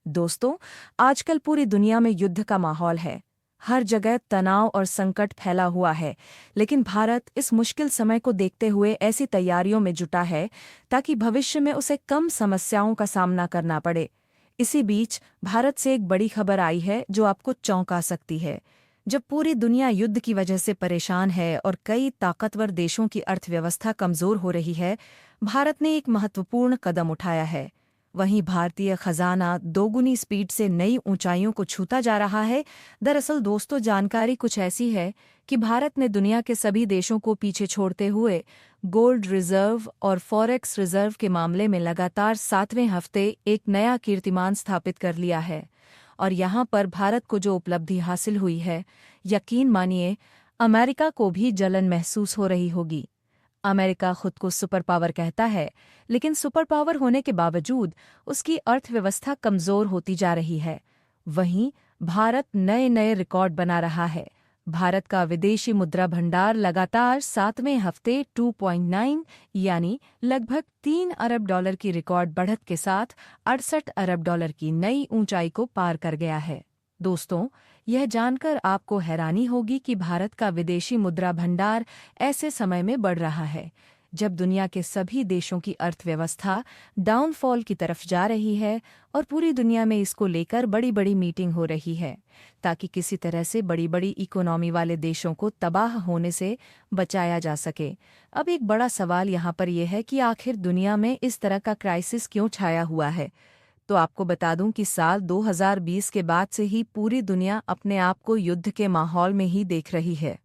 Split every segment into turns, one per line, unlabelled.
दोस्तों, आजकल पूरी दुनिया में युद्ध का माहौल है। हर जगह तनाव और संकट फैला हुआ है, लेकिन भारत इस मुश्किल समय को देखते हुए ऐसी तैयारियों में जुटा है ताकि भविष्य में उसे कम समस्याओं का सामना करना पड़े। इसी बीच भारत से एक बड़ी खबर आई है जो आपको चौंका सकती है। जब पूरी दुनिया युद्ध की वजह से परेशान है और कई ताकतवर देशों की अर्थव्यवस्था कमजोर हो रही है, भारत ने एक महत्वपूर्ण कदम उठाया है। वहीं भारतीय खजाना दोगुनी स्पीड से नई ऊंचाइयों को छूता जा रहा है। दरअसल दोस्तों, जानकारी कुछ ऐसी है कि भारत ने दुनिया के सभी देशों को पीछे छोड़ते हुए गोल्ड रिजर्व और फॉरेक्स रिजर्व के मामले में लगातार 7वें हफ्ते एक नया कीर्तिमान स्थापित कर लिया है। और यहाँ पर भारत को जो उपलब्धि हासिल हुई है, यकीन मानिए अमेरिका को भी जलन महसूस हो रही होगी। अमेरिका खुद को सुपर पावर कहता है, लेकिन सुपर पावर होने के बावजूद उसकी अर्थव्यवस्था कमजोर होती जा रही है। वहीं भारत नए नए रिकॉर्ड बना रहा है। भारत का विदेशी मुद्रा भंडार लगातार 7वें हफ्ते 2.9 यानी लगभग $3 अरब की रिकॉर्ड बढ़त के साथ $68 अरब की नई ऊंचाई को पार कर गया है। दोस्तों, यह जानकर आपको हैरानी होगी कि भारत का विदेशी मुद्रा भंडार ऐसे समय में बढ़ रहा है जब दुनिया के सभी देशों की अर्थव्यवस्था डाउनफॉल की तरफ जा रही है और पूरी दुनिया में इसको लेकर बड़ी बड़ी मीटिंग हो रही है ताकि किसी तरह से बड़ी बड़ी इकोनॉमी वाले देशों को तबाह होने से बचाया जा सके। अब एक बड़ा सवाल यहाँ पर यह है कि आखिर दुनिया में इस तरह का क्राइसिस क्यों छाया हुआ है। तो आपको बता दूं कि साल 2020 के बाद से ही पूरी दुनिया अपने आप को युद्ध के माहौल में ही देख रही है।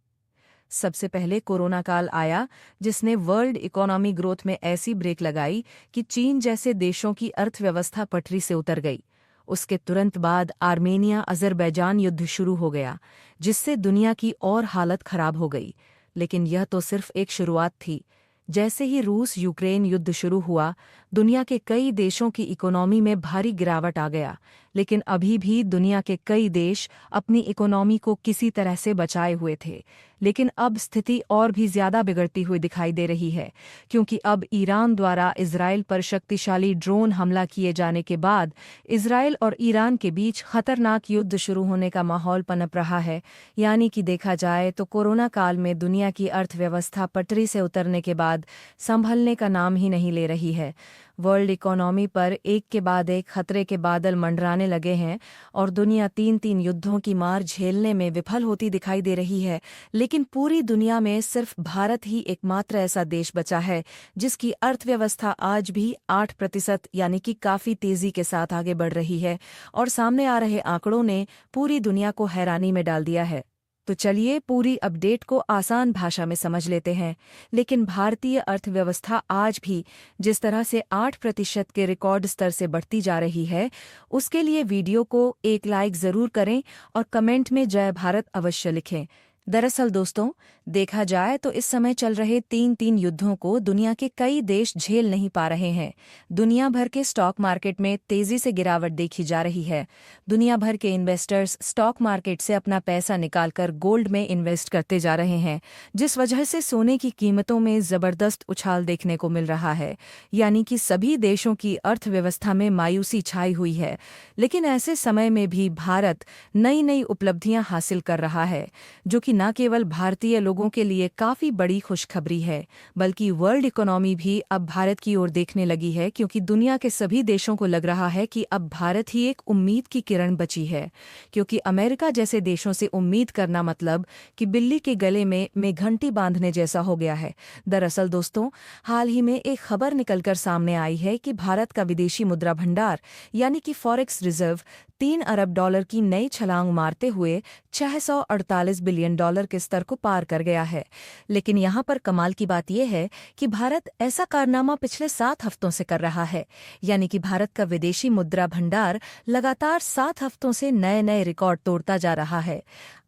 सबसे पहले कोरोना काल आया, जिसने वर्ल्ड इकोनॉमी ग्रोथ में ऐसी ब्रेक लगाई कि चीन जैसे देशों की अर्थव्यवस्था पटरी से उतर गई। उसके तुरंत बाद आर्मेनिया अजरबैजान युद्ध शुरू हो गया, जिससे दुनिया की और हालत खराब हो गई। लेकिन यह तो सिर्फ एक शुरुआत थी। जैसे ही रूस यूक्रेन युद्ध शुरू हुआ, दुनिया के कई देशों की इकोनॉमी में भारी गिरावट आ गया। लेकिन अभी भी दुनिया के कई देश अपनी इकोनॉमी को किसी तरह से बचाए हुए थे। लेकिन अब स्थिति और भी ज्यादा बिगड़ती हुई दिखाई दे रही है, क्योंकि अब ईरान द्वारा इजराइल पर शक्तिशाली ड्रोन हमला किए जाने के बाद इजराइल और ईरान के बीच खतरनाक युद्ध शुरू होने का माहौल पनप रहा है। यानी कि देखा जाए तो कोरोना काल में दुनिया की अर्थव्यवस्था पटरी से उतरने के बाद संभलने का नाम ही नहीं ले रही है। वर्ल्ड इकोनॉमी पर एक के बाद एक खतरे के बादल मंडराने लगे हैं और दुनिया तीन तीन युद्धों की मार झेलने में विफल होती दिखाई दे रही है। लेकिन पूरी दुनिया में सिर्फ भारत ही एकमात्र ऐसा देश बचा है जिसकी अर्थव्यवस्था आज भी 8% यानी कि काफी तेजी के साथ आगे बढ़ रही है। और सामने आ रहे आंकड़ों ने पूरी दुनिया को हैरानी में डाल दिया है। तो चलिए पूरी अपडेट को आसान भाषा में समझ लेते हैं। लेकिन भारतीय अर्थव्यवस्था आज भी जिस तरह से 8% के रिकॉर्ड स्तर से बढ़ती जा रही है, उसके लिए वीडियो को एक लाइक ज़रूर करें और कमेंट में जय भारत अवश्य लिखें। दरअसल दोस्तों, देखा जाए तो इस समय चल रहे तीन युद्धों को दुनिया के कई देश झेल नहीं पा रहे हैं। दुनिया भर के स्टॉक मार्केट में तेजी से गिरावट देखी जा रही है। दुनिया भर के इन्वेस्टर्स स्टॉक मार्केट से अपना पैसा निकालकर गोल्ड में इन्वेस्ट करते जा रहे हैं, जिस वजह से सोने की कीमतों में जबरदस्त उछाल देखने को मिल रहा है। यानी कि सभी देशों की अर्थव्यवस्था में मायूसी छाई हुई है। लेकिन ऐसे समय में भी भारत नई नई उपलब्धियां हासिल कर रहा है, जो कि न केवल भारतीय लोगों के लिए काफी बड़ी खुशखबरी है, बल्कि वर्ल्ड इकोनॉमी भी अब भारत की ओर देखने लगी है, क्योंकि दुनिया के सभी देशों को लग रहा है कि अब भारत ही एक उम्मीद की किरण बची है। क्योंकि अमेरिका जैसे देशों से उम्मीद करना मतलब कि बिल्ली के गले में घंटी बांधने जैसा हो गया है। दरअसल दोस्तों, हाल ही में एक खबर निकलकर सामने आई है कि भारत का विदेशी मुद्रा भंडार यानी कि फॉरेक्स रिजर्व $3 अरब की नई छलांग मारते हुए $648 बिलियन के स्तर को पार कर गया है। लेकिन यहाँ पर कमाल की बात यह है कि भारत ऐसा कारनामा पिछले 7 हफ्तों से कर रहा है। यानी कि भारत का विदेशी मुद्रा भंडार लगातार 7 हफ्तों से नए नए रिकॉर्ड तोड़ता जा रहा है।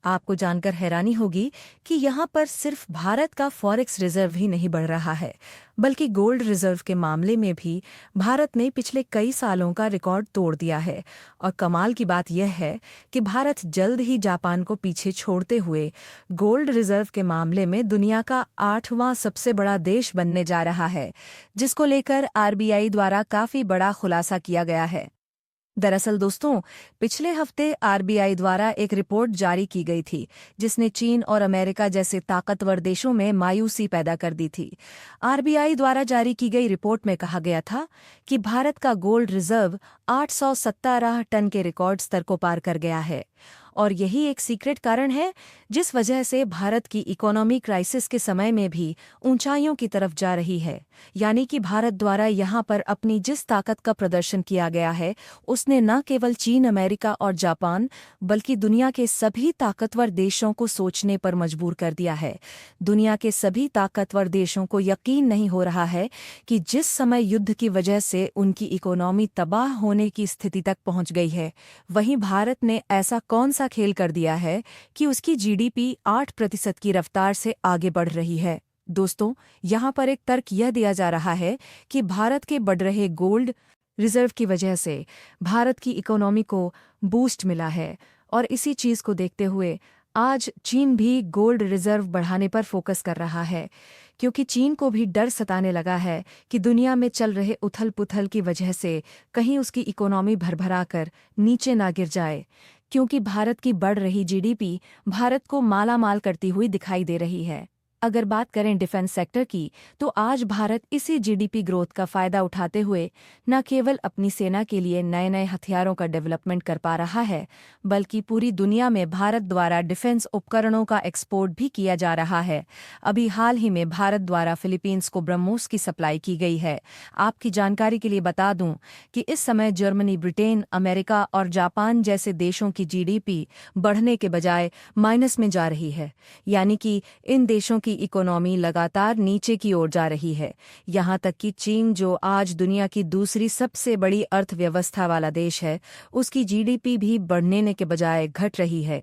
आपको जानकर हैरानी होगी कि यहाँ पर सिर्फ भारत का फॉरेक्स रिजर्व ही नहीं बढ़ रहा है, बल्कि गोल्ड रिजर्व के मामले में भी भारत ने पिछले कई सालों का रिकॉर्ड तोड़ दिया है। और कमाल की बात यह है कि भारत जल्द ही जापान को पीछे छोड़ते हुए गोल्ड रिजर्व के मामले में दुनिया का 8वां सबसे बड़ा देश बनने जा रहा है, जिसको लेकर आरबीआई द्वारा काफी बड़ा खुलासा किया गया है। दरअसल दोस्तों, पिछले हफ्ते आरबीआई द्वारा एक रिपोर्ट जारी की गई थी जिसने चीन और अमेरिका जैसे ताकतवर देशों में मायूसी पैदा कर दी थी। आरबीआई द्वारा जारी की गई रिपोर्ट में कहा गया था कि भारत का गोल्ड रिजर्व 817 टन के रिकॉर्ड स्तर को पार कर गया है। और यही एक सीक्रेट कारण है जिस वजह से भारत की इकोनॉमी क्राइसिस के समय में भी ऊंचाइयों की तरफ जा रही है। यानी कि भारत द्वारा यहाँ पर अपनी जिस ताकत का प्रदर्शन किया गया है, उसने न केवल चीन, अमेरिका और जापान बल्कि दुनिया के सभी ताकतवर देशों को सोचने पर मजबूर कर दिया है। दुनिया के सभी ताकतवर देशों को यकीन नहीं हो रहा है कि जिस समय युद्ध की वजह से उनकी इकोनॉमी तबाह होने की स्थिति तक पहुंच गई है, वहीं भारत ने ऐसा कौन सा खेल कर दिया है कि उसकी जीडीपी 8% की रफ्तार से आगे बढ़ रही है। दोस्तों, यहाँ पर एक तर्क यह दिया जा रहा है कि भारत के बढ़ रहे गोल्ड रिजर्व की वजह से भारत की इकोनॉमी को बूस्ट मिला है। और इसी चीज़ को देखते हुए आज चीन भी गोल्ड रिजर्व बढ़ाने पर फोकस कर रहा है, क्योंकि चीन को भी डर सताने लगा है कि दुनिया में चल रहे उथल पुथल की वजह से कहीं उसकी इकोनॉमी भरभरा कर नीचे ना गिर जाए, क्योंकि भारत की बढ़ रही जीडीपी भारत को मालामाल करती हुई दिखाई दे रही है। अगर बात करें डिफेंस सेक्टर की, तो आज भारत इसी जीडीपी ग्रोथ का फायदा उठाते हुए न केवल अपनी सेना के लिए नए नए हथियारों का डेवलपमेंट कर पा रहा है, बल्कि पूरी दुनिया में भारत द्वारा डिफेंस उपकरणों का एक्सपोर्ट भी किया जा रहा है। अभी हाल ही में भारत द्वारा फिलीपींस को ब्रह्मोस की सप्लाई की गई है। आपकी जानकारी के लिए बता दूं कि इस समय जर्मनी, ब्रिटेन, अमेरिका और जापान जैसे देशों की जीडीपी बढ़ने के बजाय माइनस में जा रही है। यानी कि इन देशों की इकोनॉमी लगातार नीचे की ओर जा रही है। यहाँ तक कि चीन, जो आज दुनिया की दूसरी सबसे बड़ी अर्थव्यवस्था वाला देश है, उसकी जीडीपी भी बढ़ने के बजाय घट रही है।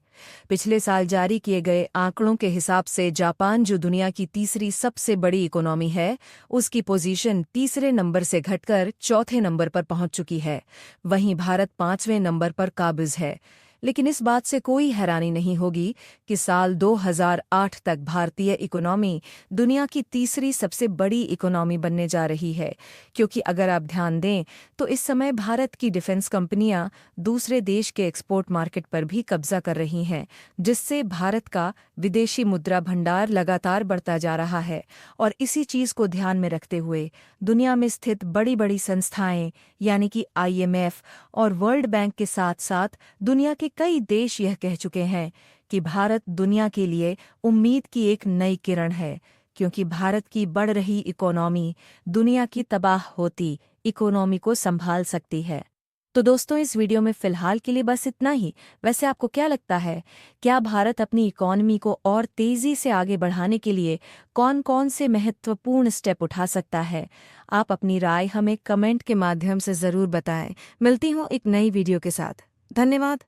पिछले साल जारी किए गए आंकड़ों के हिसाब से जापान, जो दुनिया की तीसरी सबसे बड़ी इकोनॉमी है, उसकी पोजीशन तीसरे नंबर से घटकर चौथे नंबर पर पहुंच चुकी है। वहीं भारत 5वें नंबर पर काबिज है। लेकिन इस बात से कोई हैरानी नहीं होगी कि साल 2008 तक भारतीय इकोनॉमी दुनिया की तीसरी सबसे बड़ी इकोनॉमी बनने जा रही है, क्योंकि अगर आप ध्यान दें तो इस समय भारत की डिफेंस कंपनियां दूसरे देश के एक्सपोर्ट मार्केट पर भी कब्जा कर रही हैं, जिससे भारत का विदेशी मुद्रा भंडार लगातार बढ़ता जा रहा है। और इसी चीज़ को ध्यान में रखते हुए दुनिया में स्थित बड़ी बड़ी संस्थाएं यानी कि आईएमएफ और वर्ल्ड बैंक के साथ साथ दुनिया के कई देश यह कह चुके हैं कि भारत दुनिया के लिए उम्मीद की एक नई किरण है, क्योंकि भारत की बढ़ रही इकोनॉमी दुनिया की तबाह होती इकोनॉमी को संभाल सकती है। तो दोस्तों, इस वीडियो में फिलहाल के लिए बस इतना ही। वैसे आपको क्या लगता है, क्या भारत अपनी इकोनॉमी को और तेज़ी से आगे बढ़ाने के लिए कौन-कौन से महत्वपूर्ण स्टेप उठा सकता है? आप अपनी राय हमें कमेंट के माध्यम से ज़रूर बताएं। मिलती हूँ एक नई वीडियो के साथ। धन्यवाद।